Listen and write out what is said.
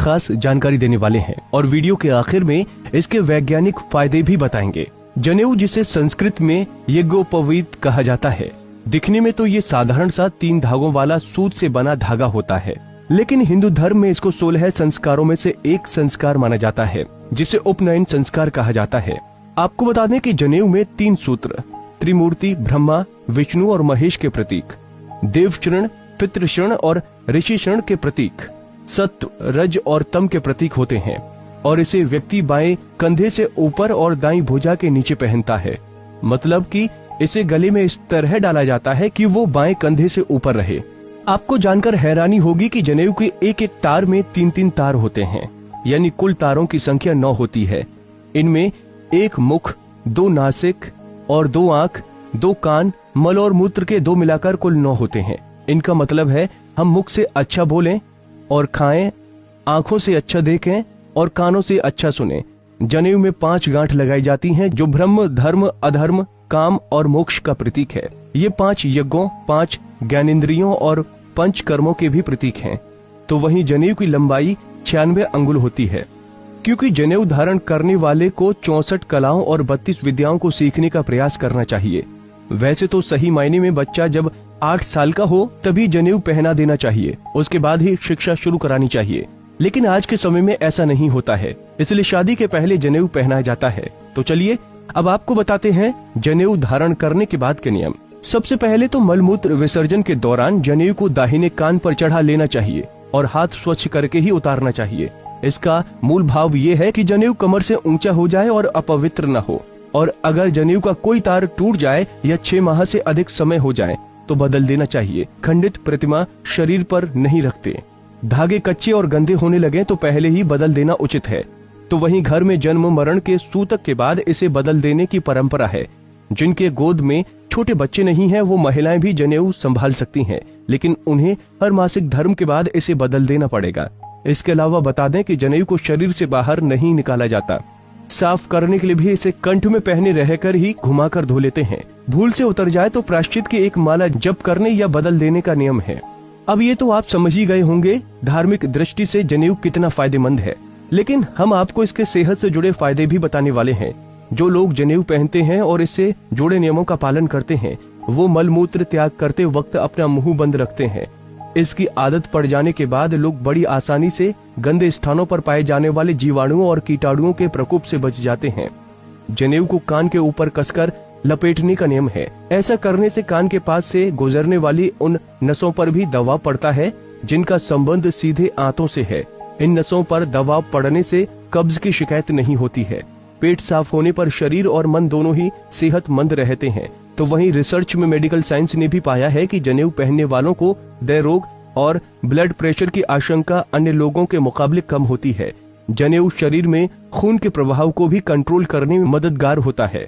खास जानकारी देने वाले हैं और वीडियो के आखिर में इसके वैज्ञानिक फायदे भी बताएंगे। जनेऊ, जिसे संस्कृत में यज्ञोपवीत कहा जाता है, दिखने में तो ये साधारण सा 3 धागों वाला सूत से बना धागा होता है, लेकिन हिंदू धर्म में इसको 16 संस्कारों में से एक संस्कार माना जाता है, जिसे उपनयन संस्कार कहा जाता है। आपको बता दें कि जनेऊ में 3 सूत्र त्रिमूर्ति ब्रह्मा, विष्णु और महेश के प्रतीक, देवचरण, पितृशरण और ऋषिशरण के प्रतीक, सत्व, रज और तम के प्रतीक होते हैं और इसे व्यक्ति बाएं कंधे से ऊपर और दाईं भुजा के नीचे पहनता है। मतलब कि इसे गले में इस तरह डाला जाता है कि वो बाएं कंधे से ऊपर रहे। आपको जानकर हैरानी होगी कि जनेऊ के एक एक तार में 3-3 तार होते हैं, यानी कुल तारों की संख्या 9 होती है। इनमें 1 मुख, 2 नासिक और 2 आंख, 2 कान, मल और मूत्र के 2 मिलाकर कुल 9 होते हैं। इनका मतलब है हम मुख से अच्छा बोलें और खाएं, आंखों से अच्छा देखें और कानों से अच्छा सुने। जनेऊ में 5 गांठ लगाई जाती हैं, जो ब्रह्म, धर्म, अधर्म, काम और मोक्ष का प्रतीक है। ये 5 यज्ञों, 5 ज्ञानेंद्रियों और 5 कर्मों के भी प्रतीक हैं। तो वहीं जनेऊ की लंबाई 96 अंगुल होती है, क्योंकि जनेऊ धारण करने वाले को 64 कलाओं और 32 विद्याओं को सीखने का प्रयास करना चाहिए। वैसे तो सही मायने में बच्चा जब 8 साल का हो तभी जनेऊ पहना देना चाहिए, उसके बाद ही शिक्षा शुरू करानी चाहिए। लेकिन आज के समय में ऐसा नहीं होता है, इसलिए शादी के पहले जनेऊ पहनाया जाता है। तो चलिए अब आपको बताते हैं जनेऊ धारण करने के बाद के नियम। सबसे पहले तो मलमूत्र विसर्जन के दौरान जनेऊ को दाहिने कान पर चढ़ा लेना चाहिए और हाथ स्वच्छ करके ही उतारना चाहिए। इसका मूल भाव ये है कि जनेऊ कमर से ऊंचा हो जाए और अपवित्र न हो, और अगर जनेऊ का कोई तार टूट जाए या 6 माह से अधिक समय हो जाए तो बदल देना चाहिए। खंडित प्रतिमा शरीर पर नहीं रखते। धागे कच्चे और गंदे होने लगे तो पहले ही बदल देना उचित है। तो वहीं घर में जन्म मरण के सूतक के बाद इसे बदल देने की परंपरा है। जिनके गोद में छोटे बच्चे नहीं हैं, वो महिलाएं भी जनेऊ संभाल सकती हैं, लेकिन उन्हें हर मासिक धर्म के बाद इसे बदल देना पड़ेगा। इसके अलावा बता दें कि जनेऊ को शरीर से बाहर नहीं निकाला जाता। साफ करने के लिए भी इसे कंठ में पहने रहकर ही घुमाकर धो लेते हैं। भूल से उतर जाए तो प्रायश्चित की एक माला जप करने या बदल देने का नियम है। अब ये तो आप समझ ही गए होंगे धार्मिक दृष्टि से जनेऊ कितना फायदेमंद है, लेकिन हम आपको इसके सेहत से जुड़े फायदे भी बताने वाले हैं। जो लोग जनेऊ पहनते हैं और इससे जुड़े नियमों का पालन करते हैं, वो मलमूत्र त्याग करते वक्त अपना मुंह बंद रखते हैं। इसकी आदत पड़ जाने के बाद लोग बड़ी आसानी से गंदे स्थानों पर पाए जाने वाले जीवाणुओं और कीटाणुओं के प्रकोप से बच जाते हैं। जनेऊ को कान के ऊपर कसकर लपेटने का नियम है। ऐसा करने से कान के पास से गुजरने वाली उन नसों पर भी दबाव पड़ता है जिनका संबंध सीधे आंतों से है। इन नसों पर दबाव पड़ने से कब्ज की शिकायत नहीं होती है। पेट साफ होने पर शरीर और मन दोनों ही सेहतमंद रहते हैं। तो वहीं रिसर्च में मेडिकल साइंस ने भी पाया है कि जनेऊ पहनने वालों को हृदय रोग और ब्लड प्रेशर की आशंका अन्य लोगों के मुकाबले कम होती है। जनेऊ शरीर में खून के प्रवाह को भी कंट्रोल करने में मददगार होता है।